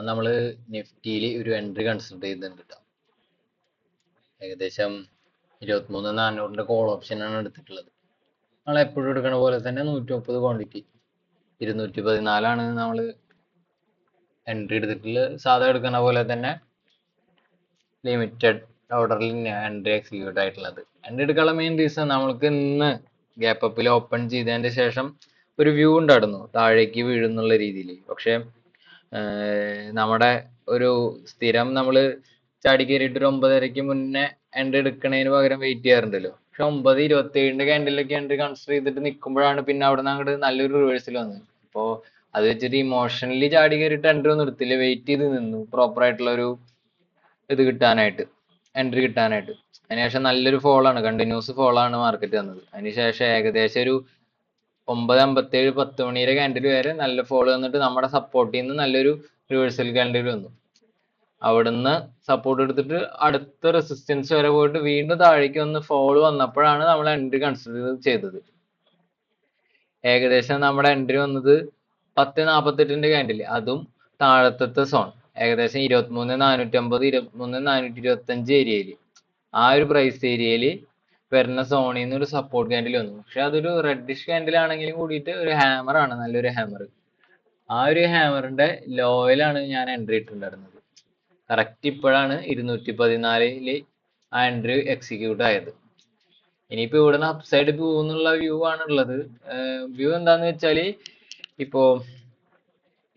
നമ്മൾ നിഫ്റ്റിയിൽ ഒരു entry consider ചെയ്തിട്ടുണ്ട് ട്ടോ. ഏകദേശം 23,400 കോൾ ഓപ്ഷൻ ആണ് എടുത്തിട്ടുള്ളത്. നമ്മൾ എപ്പോഴും എടുക്കണ പോലെ തന്നെ 130 ക്വാണ്ടിറ്റി 214 നമ്മൾ എൻട്രി എടുത്തിട്ടുള്ളത്. സാധാ എടുക്കണ പോലെ തന്നെ ലിമിറ്റഡ് ഓർഡറിൽ എൻട്രി എക്സിക്യൂട്ട് ആയിട്ടുള്ളത്. എൻട്രി എടുക്കാനുള്ള മെയിൻ റീസൺ നമ്മൾക്ക് ഇന്ന് ഗ്യാപ്പ് അപ്പിൽ ഓപ്പൺ ചെയ്തതിന്റെ ശേഷം ഒരു വ്യൂ ഉണ്ടായിരുന്നു താഴേക്ക് വീഴുന്നുള്ള രീതിയിൽ. പക്ഷെ നമ്മുടെ ഒരു സ്ഥിരം നമ്മൾ ചാടി കയറിയിട്ട് ഒരു 9:30 മുന്നേ എൻട്രി എടുക്കണതിന് പകരം വെയിറ്റ് ചെയ്യാറുണ്ടല്ലോ. പക്ഷെ 9:27 ക്യാൻഡിലൊക്കെ എൻട്രി കൺസിഡർ ചെയ്തിട്ട് നിൽക്കുമ്പോഴാണ് പിന്നെ അവിടെ നിന്ന് അങ്ങോട്ട് നല്ലൊരു റിവേഴ്സൽ വന്നത്. അപ്പോൾ അത് വെച്ചിട്ട് ഇമോഷണലി ചാടി കയറിയിട്ട് എൻട്രി ഒന്നും എടുത്തില്ല, വെയിറ്റ് ചെയ്ത് നിന്നു പ്രോപ്പർ ആയിട്ടുള്ള ഒരു ഇത് കിട്ടാനായിട്ട്, എൻട്രി കിട്ടാനായിട്ട്. അതിനുശേഷം നല്ലൊരു ഫോളാണ്, കണ്ടിന്യൂസ് ഫോളാണ് മാർക്കറ്റ് വന്നത്. അതിനുശേഷം ഏകദേശം ഒരു 9:57 10 മണിയുടെ ക്യാൻഡിൽ വരെ നല്ല ഫോള് വന്നിട്ട് നമ്മുടെ സപ്പോർട്ടിൽ നിന്ന് നല്ലൊരു റിവേഴ്സൽ ക്യാൻഡിൽ വന്നു. അവിടുന്ന് സപ്പോർട്ട് എടുത്തിട്ട് അടുത്ത റെസിസ്റ്റൻസ് വരെ പോയിട്ട് വീണ്ടും താഴേക്ക് വന്ന് ഫോള് വന്നപ്പോഴാണ് നമ്മൾ എൻട്രി കൺസിഡർ ചെയ്തത്. ഏകദേശം നമ്മുടെ എൻട്രി വന്നത് 10:48 ക്യാൻഡിൽ, അതും താഴത്തെ സോൺ ഏകദേശം 23,450 23,425 ഏരിയയിൽ, ആ ഒരു പ്രൈസ് ഏരിയയിൽ വരുന്ന സോണിൽ നിന്ന് ഒരു സപ്പോർട്ട് ക്യാൻഡിൽ വന്നു. പക്ഷെ അതൊരു റെഡിഷ് ക്യാൻഡിൽ ആണെങ്കിലും കൂടിയിട്ട് ഒരു ഹാമർ ആണ്, നല്ലൊരു ഹാമർ. ആ ഒരു ഹാമറിന്റെ ലോയിലാണ് ഞാൻ എൻട്രി ഇട്ടിട്ടുണ്ടായിരുന്നത്. കറക്റ്റ് ഇപ്പോഴാണ് 214 ആ എൻട്രി എക്സിക്യൂട്ട് ആയത്. ഇനിയിപ്പോ ഇവിടുന്ന് അപ്സൈഡ് പോകുന്നുള്ള വ്യൂ ആണ് ഉള്ളത്. വ്യൂ എന്താന്ന് വെച്ചാല് ഇപ്പോ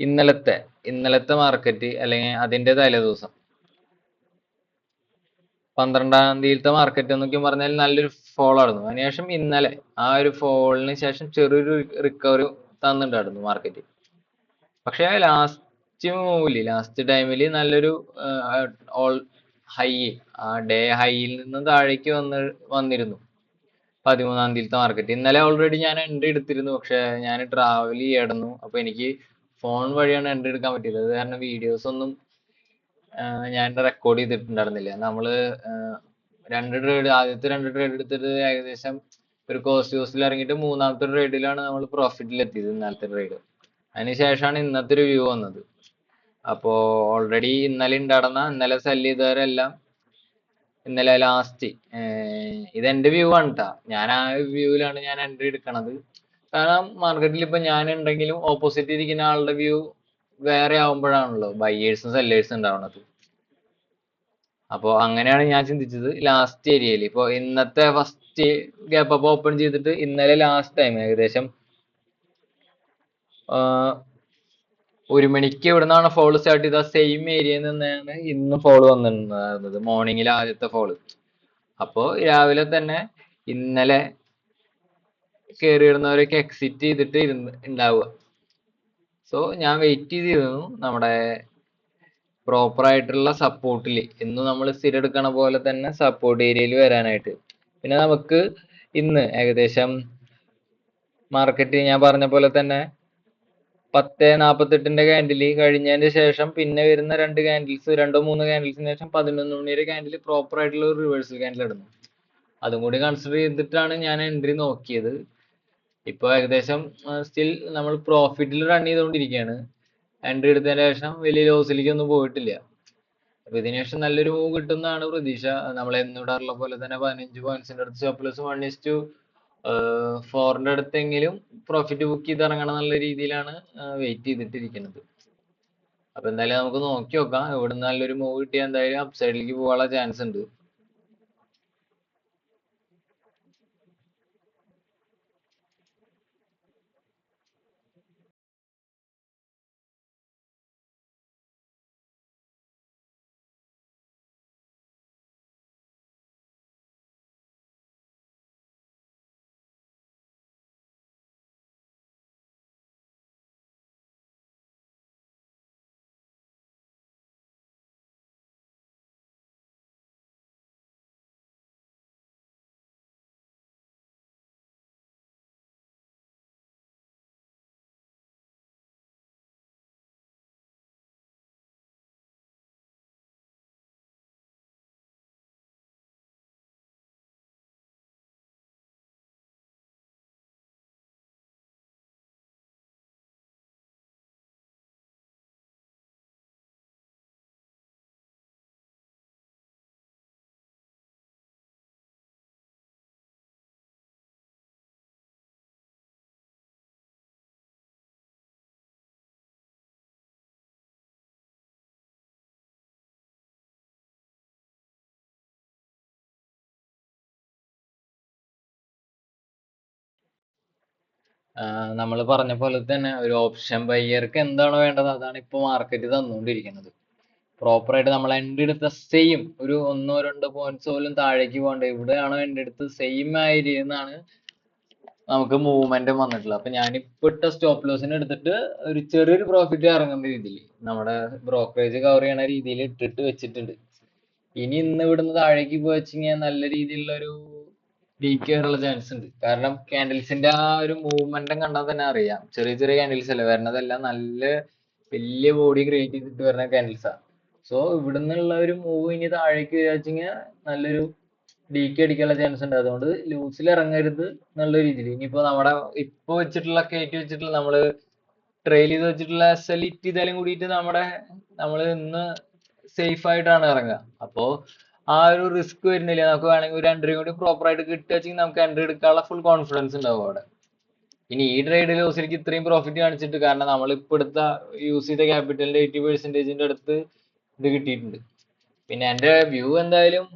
ഇന്നലത്തെ മാർക്കറ്റ് അല്ലെങ്കിൽ അതിന്റെ തലേദിവസം 12-ാം തീയതിയിലത്തെ മാർക്കറ്റ് എന്നൊക്കെ പറഞ്ഞാൽ നല്ലൊരു ഫോൾ ആയിരുന്നു. അതിനുശേഷം ഇന്നലെ ആ ഒരു ഫോളിന് ശേഷം ചെറിയൊരു റിക്കവറി തന്നിട്ടുണ്ടായിരുന്നു മാർക്കറ്റ്. പക്ഷെ ലാസ്റ്റ് ടൈമിൽ നല്ലൊരു ഓൾ ഹൈ, ആ ഡേ ഹൈയിൽ നിന്ന് താഴേക്ക് വന്നിരുന്നു 13-ാം തീയതിയിലത്തെ മാർക്കറ്റ്. ഇന്നലെ ഓൾറെഡി ഞാൻ എൻട്രി എടുത്തിരുന്നു, പക്ഷെ ഞാൻ ട്രാവൽ ചെയ്യായിരുന്നു. അപ്പൊ എനിക്ക് ഫോൺ വഴിയാണ് എൻട്രി എടുക്കാൻ പറ്റിയത്. അത് കാരണം വീഡിയോസ് ഒന്നും ഞാൻ റെക്കോർഡ് ചെയ്തിട്ടുണ്ടായിരുന്നില്ല. നമ്മള് ആദ്യത്തെ രണ്ട് ട്രേഡ് എടുത്തിട്ട് ഏകദേശം ഒരു കോസ്റ്റ് യൂസിൽ ഇറങ്ങിയിട്ട് മൂന്നാമത്തെ ട്രേഡിലാണ് നമ്മൾ പ്രോഫിറ്റിൽ എത്തിയത്, ഇന്നലത്തെ ട്രേഡ്. അതിനുശേഷമാണ് ഇന്നത്തെ ഒരു വ്യൂ വന്നത്. അപ്പോ ഓൾറെഡി ഇന്നലെ സെല് ചെയ്തവരെല്ലാം ഇന്നലെ ലാസ്റ്റ്, ഇതെന്റെ വ്യൂ ആണ് ട്ടാ, ഞാൻ ആ വ്യൂവിലാണ് ഞാൻ എൻട്രി എടുക്കണത്. കാരണം മാർക്കറ്റിൽ ഇപ്പൊ ഞാൻ ഉണ്ടെങ്കിലും ഓപ്പോസിറ്റ് ഇരിക്കുന്ന ആളുടെ വ്യൂ വേറെ ആവുമ്പോഴാണല്ലോ ബയേഴ്സും സെല്ലേഴ്സും ഉണ്ടാവുന്നത്. അപ്പോൾ അങ്ങനെയാണ് ഞാൻ ചിന്തിച്ചത്. ലാസ്റ്റ് ഏരിയയിൽ ഇപ്പൊ ഇന്നത്തെ ഫസ്റ്റ് ഗ്യാപ്പ് അപ്പ് ഓപ്പൺ ചെയ്തിട്ട് ഇന്നലെ ലാസ്റ്റ് ടൈം ഏകദേശം 1 മണിക്ക് ഇവിടെ നിന്നാണ് ഫോള് സ്റ്റാർട്ട് ചെയ്ത സെയിം ഏരിയയിൽ നിന്നാണ് ഇന്ന് ഫോള് വന്നിട്ടുണ്ടായിരുന്നത്, മോർണിംഗിൽ ആദ്യത്തെ ഫോള്. അപ്പോ രാവിലെ തന്നെ ഇന്നലെ കയറിയിരുന്നവരൊക്കെ എക്സിറ്റ് ചെയ്തിട്ട് ഉണ്ടാവുക. സോ ഞാൻ വെയിറ്റ് ചെയ്തിരുന്നു നമ്മുടെ പ്രോപ്പർ ആയിട്ടുള്ള സപ്പോർട്ടിൽ, ഇന്ന് നമ്മൾ സ്ഥിരം എടുക്കണ പോലെ തന്നെ സപ്പോർട്ട് ഏരിയയിൽ വരാനായിട്ട്. പിന്നെ നമുക്ക് ഇന്ന് ഏകദേശം മാർക്കറ്റ് ഞാൻ പറഞ്ഞ പോലെ തന്നെ 10:48 ക്യാൻഡിൽ കഴിഞ്ഞതിന് ശേഷം പിന്നെ വരുന്ന രണ്ടോ മൂന്നോ ക്യാൻഡിൽസിന് ശേഷം 11 മണിയുടെ ക്യാൻഡിൽ പ്രോപ്പർ ആയിട്ടുള്ള ഒരു റിവേഴ്സൽ ക്യാൻഡിൽ ഇടുന്നു. അതും കൂടി കൺസിഡർ ചെയ്തിട്ടാണ് ഞാൻ എൻട്രി നോക്കിയത്. ഇപ്പൊ ഏകദേശം സ്റ്റിൽ നമ്മൾ പ്രോഫിറ്റിൽ റൺ ചെയ്തുകൊണ്ടിരിക്കുകയാണ്. എൻട്രി എടുത്തതിന് ശേഷം വലിയ ലോസിലേക്ക് ഒന്നും പോയിട്ടില്ല. അപ്പൊ ഇതിനുശേഷം നല്ലൊരു മൂവ് കിട്ടുന്നതാണ് പ്രതീക്ഷ. നമ്മൾ എന്നിടാറുള്ള പോലെ തന്നെ 15 പോയിന്റ്സിന്റെ അടുത്ത് സർപ്ലസ് 1:4 അടുത്തെങ്കിലും പ്രോഫിറ്റ് ബുക്ക് ചെയ്ത് ഇറങ്ങണം എന്നുള്ള രീതിയിലാണ് വെയിറ്റ് ചെയ്തിട്ടിരിക്കുന്നത്. അപ്പൊ എന്തായാലും നമുക്ക് നോക്കി നോക്കാം. ഇവിടുന്ന് നല്ലൊരു മൂവ് കിട്ടിയാൽ എന്തായാലും അപ്സൈഡിലേക്ക് പോകാനുള്ള ചാൻസ് ഉണ്ട്. നമ്മൾ പറഞ്ഞ പോലെ തന്നെ ഒരു ഓപ്ഷൻ ബയ്യർക്ക് എന്താണോ വേണ്ടത് അതാണ് ഇപ്പൊ മാർക്കറ്റ് തന്നുകൊണ്ടിരിക്കുന്നത്. പ്രോപ്പറായിട്ട് നമ്മൾ എൻ്റെ അടുത്ത സെയിം ഒരു 1-2 പോയിന്റ്സ് പോലും താഴേക്ക് പോകണ്ട എവിടെയാണോ എൻ്റെ അടുത്ത് സെയിം ആയിരിന്നാണ് നമുക്ക് മൂവ്മെന്റ് വന്നിട്ടുള്ളത്. അപ്പൊ ഞാനിപ്പോ ഇട്ട സ്റ്റോപ്പ് ലോസിന് എടുത്തിട്ട് ഒരു ചെറിയൊരു പ്രോഫിറ്റ് ഇറങ്ങുന്ന രീതിയിൽ നമ്മുടെ ബ്രോക്കറേജ് കവർ ചെയ്യണ രീതിയിൽ ഇട്ടിട്ട് വെച്ചിട്ടുണ്ട്. ഇനി ഇന്ന് ഇവിടുന്ന് താഴേക്ക് പോയി വെച്ചാൽ നല്ല രീതിയിലുള്ള ഒരു ഡീക്ക് വരാനുള്ള ചാൻസ് ഉണ്ട്. കാരണം കാൻഡിൽസിന്റെ ആ ഒരു മൂവ്മെന്റും കണ്ടാൽ തന്നെ അറിയാം, ചെറിയ ചെറിയ കാൻഡിൽസ് അല്ല വരുന്നതെല്ലാം നല്ല വലിയ ബോഡി ക്രിയേറ്റ് ചെയ്തിട്ട് വരുന്ന കാൻഡിൽസാ. സോ ഇവിടുന്നുള്ള ഒരു മൂവ് ഇനി താഴേക്ക് വരാച്ചെങ്കിൽ നല്ലൊരു ഡീക്ക് അടിക്കാനുള്ള ചാൻസ് ഉണ്ട്. അതുകൊണ്ട് ലൂസിൽ ഇറങ്ങരുത് എന്നുള്ള രീതിയിൽ. ഇനിയിപ്പോ നമ്മുടെ ഇപ്പൊ വെച്ചിട്ടുള്ള കയറ്റി വെച്ചിട്ടുള്ള നമ്മള് ട്രെയിൽ ചെയ്ത് വെച്ചിട്ടുള്ള SL ഹിറ്റ് ചെയ്താലും കൂടിയിട്ട് നമ്മൾ ഇന്ന് സേഫ് ആയിട്ടാണ് ഇറങ്ങുക. അപ്പോ ആ ഒരു റിസ്ക് വരുന്നില്ല. നമുക്ക് വേണമെങ്കിൽ ഒരു എൻട്രി കൂടി പ്രോപ്പർ ആയിട്ട് കിട്ടുകയെങ്കിൽ നമുക്ക് എൻട്രി എടുക്കാനുള്ള ഫുൾ കോൺഫിഡൻസ് ഉണ്ടാവും അവിടെ. ഇനി ഈ ട്രേഡ് ലോസിലേക്ക് ഇത്രയും പ്രോഫിറ്റ് കാണിച്ചിട്ട്, കാരണം നമ്മൾ ഇപ്പൊ എടുത്ത യൂസ് ചെയ്ത ക്യാപിറ്റലിന്റെ 80% അടുത്ത് ഇത് കിട്ടിയിട്ടുണ്ട്. പിന്നെ എന്റെ വ്യൂ എന്തായാലും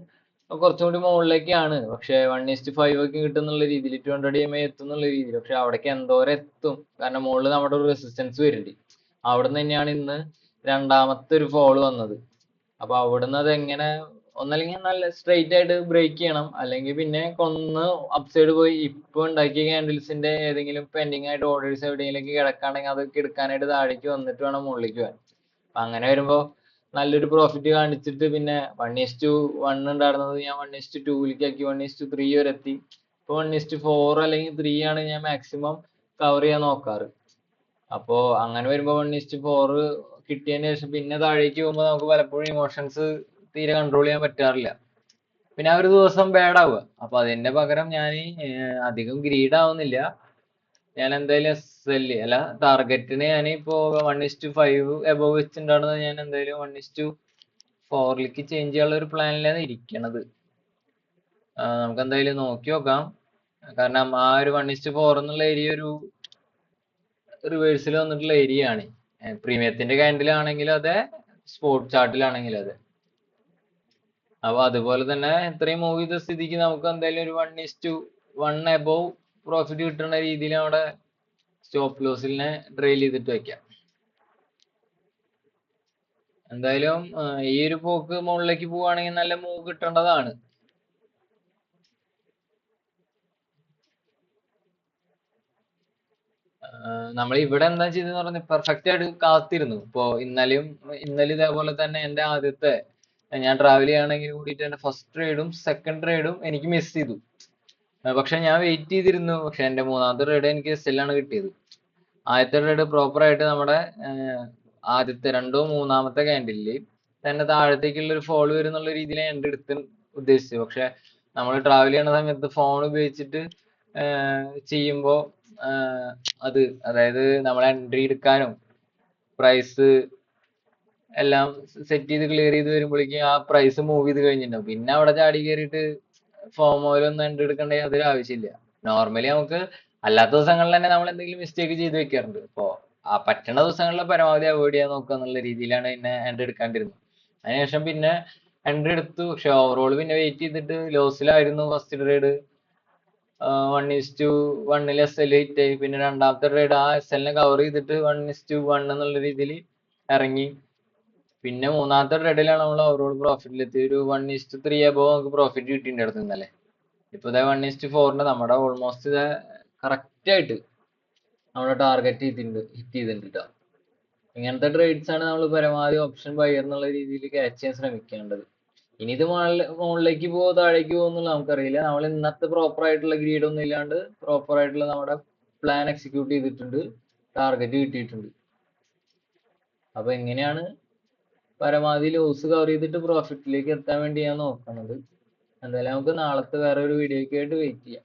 കുറച്ചും കൂടി മുകളിലേക്കാണ്. പക്ഷെ 1:5 ഒക്കെ കിട്ടുന്നുള്ള രീതിയിൽ 200 EMA എത്തുന്നുള്ള രീതിയിൽ. പക്ഷെ അവിടേക്ക് എന്തോരം എത്തും, കാരണം മുകളിൽ നമ്മുടെ ഒരു റെസിസ്റ്റൻസ് വരുന്നുണ്ട്. അവിടെ നിന്ന് തന്നെയാണ് ഇന്ന് രണ്ടാമത്തെ ഒരു ഫോള് വന്നത്. അപ്പൊ അവിടുന്ന് അത് എങ്ങനെ ഒന്നല്ലെങ്കിൽ നല്ല സ്ട്രെയിറ്റ് ആയിട്ട് ബ്രേക്ക് ചെയ്യണം, അല്ലെങ്കിൽ പിന്നെ കൊന്ന് അപ്സൈഡ് പോയി ഇപ്പൊ ഉണ്ടാക്കിയ ക്യാൻഡിൽസിന്റെ ഏതെങ്കിലും പെൻഡിങ് ആയിട്ട് ഓർഡേഴ്സ് എവിടെയെങ്കിലും കിടക്കുകയാണെങ്കിൽ അതൊക്കെ എടുക്കാനായിട്ട് താഴേക്ക് വന്നിട്ട് വേണം മുകളിലേക്ക് പോകാൻ. അപ്പൊ അങ്ങനെ വരുമ്പോ നല്ലൊരു പ്രോഫിറ്റ് കാണിച്ചിട്ട് പിന്നെ 1:1 ഉണ്ടായിരുന്നത് ഞാൻ 1:2ലേക്ക് ആക്കി 1:3 വരെ എത്തി. ഇപ്പൊ 1:4 അല്ലെങ്കിൽ 3 ആണ് ഞാൻ മാക്സിമം കവർ ചെയ്യാൻ നോക്കാറ്. അപ്പോ അങ്ങനെ വരുമ്പോ 1:4 കിട്ടിയതിന് ശേഷം പിന്നെ താഴേക്ക് പോകുമ്പോൾ നമുക്ക് പലപ്പോഴും ഇമോഷൻസ് തീരെ കൺട്രോൾ ചെയ്യാൻ പറ്റാറില്ല. പിന്നെ ആ ഒരു ദിവസം ബാഡ് ആവുക. അപ്പൊ അതിന്റെ പകരം ഞാൻ അധികം ഗ്രീഡ് ആവുന്നില്ല. ഞാൻ എന്തായാലും സെല്ല് അല്ല, ടാർഗറ്റിന് ഞാൻ ഇപ്പോ 1:5 എബോവ് വെച്ചിട്ടുണ്ടാകുന്നത് ഞാൻ എന്തായാലും 1:4ലേക്ക് ചേഞ്ച് ചെയ്യാനുള്ള ഒരു പ്ലാനിലാണ് ഇരിക്കണത്. നമുക്ക് എന്തായാലും നോക്കി നോക്കാം. കാരണം ആ ഒരു 1:4 എന്നുള്ള ഏരിയ ഒരു റിവേഴ്സിൽ വന്നിട്ടുള്ള ഏരിയ ആണ്. പ്രീമിയത്തിന്റെ ക്യാൻഡിലാണെങ്കിലും അതെ, സ്പോട്ട് ചാർട്ടിലാണെങ്കിലും അതെ. അപ്പൊ അതുപോലെ തന്നെ ഇത്രയും മൂവ് ചെയ്ത സ്ഥിതിക്ക് നമുക്ക് എന്തായാലും ഒരു 1:1 എബോവ് പ്രോഫിറ്റ് കിട്ടുന്ന രീതിയിൽ അവിടെ സ്റ്റോപ്പ് ലോസിനെ ട്രെയിൽ ചെയ്തിട്ട് വെക്കാം. എന്തായാലും ഈ ഒരു പോക്ക് മുകളിലേക്ക് പോവുകയാണെങ്കിൽ നല്ല മൂവ് കിട്ടേണ്ടതാണ്. നമ്മൾ ഇവിടെ എന്താ ചെയ്തെന്ന് പറഞ്ഞാൽ പെർഫെക്റ്റ് ആയിട്ട് കാത്തിരുന്നു. ഇപ്പോ ഇന്നലെ ഇതേപോലെ തന്നെ എന്റെ ആദ്യത്തെ ഞാൻ ട്രാവൽ ചെയ്യുകയാണെങ്കിൽ കൂടിയിട്ട് എന്റെ ഫസ്റ്റ് ട്രേഡും സെക്കൻഡ് ട്രേഡും എനിക്ക് മിസ് ചെയ്തു. പക്ഷെ ഞാൻ വെയിറ്റ് ചെയ്തിരുന്നു. പക്ഷെ എന്റെ മൂന്നാമത്തെ ട്രേഡ് എനിക്ക് സെല്ലാണ് കിട്ടിയത്. ആദ്യത്തെ ട്രേഡ് പ്രോപ്പർ ആയിട്ട് നമ്മുടെ ആദ്യത്തെ രണ്ടോ മൂന്നാമത്തെ ക്യാൻഡിലില് തന്നെ താഴത്തേക്കുള്ള ഒരു ഫോൾ വരുന്നുള്ള രീതിയിലാണ് എന്റെ അടുത്ത് ഉദ്ദേശിച്ചത്. പക്ഷെ നമ്മൾ ട്രാവൽ ചെയ്യുന്ന സമയത്ത് ഫോൺ ഉപയോഗിച്ചിട്ട് ചെയ്യുമ്പോൾ അത് അതായത് നമ്മൾ എൻട്രി എടുക്കാനും പ്രൈസ് എല്ലാം സെറ്റ് ചെയ്ത് ക്ലിയർ ചെയ്ത് വരുമ്പോഴേക്കും ആ പ്രൈസ് മൂവ് ചെയ്ത് കഴിഞ്ഞിട്ടുണ്ടാവും. പിന്നെ അവിടെ ചാടി കയറിയിട്ട് ഫോമോയിലൊന്നും എൻട്രി എടുക്കേണ്ട യാതൊരു ആവശ്യമില്ല. നോർമലി നമുക്ക് അല്ലാത്ത ദിവസങ്ങളിൽ തന്നെ നമ്മൾ എന്തെങ്കിലും മിസ്റ്റേക്ക് ചെയ്ത് വെക്കാറുണ്ട്. അപ്പോ ആ പറ്റണ ദിവസങ്ങളിൽ പരമാവധി അവോയ്ഡ് ചെയ്യാൻ നോക്കുക എന്നുള്ള രീതിയിലാണ് എന്നെ എൻട്രി എടുക്കാണ്ടിരുന്നത്. അതിനുശേഷം പിന്നെ എൻട്രി എടുത്തു. പക്ഷെ ഓവറോൾ പിന്നെ വെയിറ്റ് ചെയ്തിട്ട് ലോസിലായിരുന്നു ഫസ്റ്റ് ട്രേഡ്. 1:1 SL ഹിറ്റ് ആയി. പിന്നെ രണ്ടാമത്തെ ട്രേഡ് ആ SL നെ കവർ ചെയ്തിട്ട് 1:1 എന്നുള്ള രീതിയിൽ ഇറങ്ങി. പിന്നെ മൂന്നാമത്തെ ട്രേഡിലാണ് നമ്മൾ ഓവറോൾ പ്രോഫിറ്റിലെത്തി. ഒരു 1:3 അബോവ് നമുക്ക് പ്രോഫിറ്റ് കിട്ടിയിട്ടുണ്ടായിരുന്നു ഇന്നലെ. ഇപ്പൊ ഇതേ 1:4 നമ്മുടെ ഓൾമോസ്റ്റ് ഇത് കറക്റ്റ് ആയിട്ട് നമ്മുടെ ടാർഗറ്റ് ഹിറ്റ് ചെയ്തിട്ടുണ്ട് ട്ടോ. ഇങ്ങനത്തെ ട്രേഡ്സ് ആണ് നമ്മൾ പരമാവധി ഓപ്ഷൻ ബയർ എന്നുള്ള രീതിയിൽ ക്യാച്ച് ചെയ്യാൻ ശ്രമിക്കേണ്ടത്. ഇനി ഇത് മുകളിലേക്ക് പോവോ താഴേക്ക് പോകുമോ എന്നുള്ളത് നമുക്കറിയില്ല. നമ്മൾ ഇന്നത്തെ പ്രോപ്പർ ആയിട്ടുള്ള ഗ്രീഡ് ഒന്നും ഇല്ലാണ്ട് പ്രോപ്പർ ആയിട്ടുള്ള നമ്മുടെ പ്ലാൻ എക്സിക്യൂട്ട് ചെയ്തിട്ടുണ്ട്, ടാർഗറ്റ് കിട്ടിയിട്ടുണ്ട്. അപ്പൊ എങ്ങനെയാണ് പരമാവധി ലോസ് കവർ ചെയ്തിട്ട് പ്രോഫിറ്റിലേക്ക് എത്താൻ വേണ്ടി ഞാൻ നോക്കണത്. എന്തായാലും നമുക്ക് നാളത്തെ വേറെ ഒരു വീഡിയോയ്ക്ക് ആയിട്ട് വെയിറ്റ് ചെയ്യാം.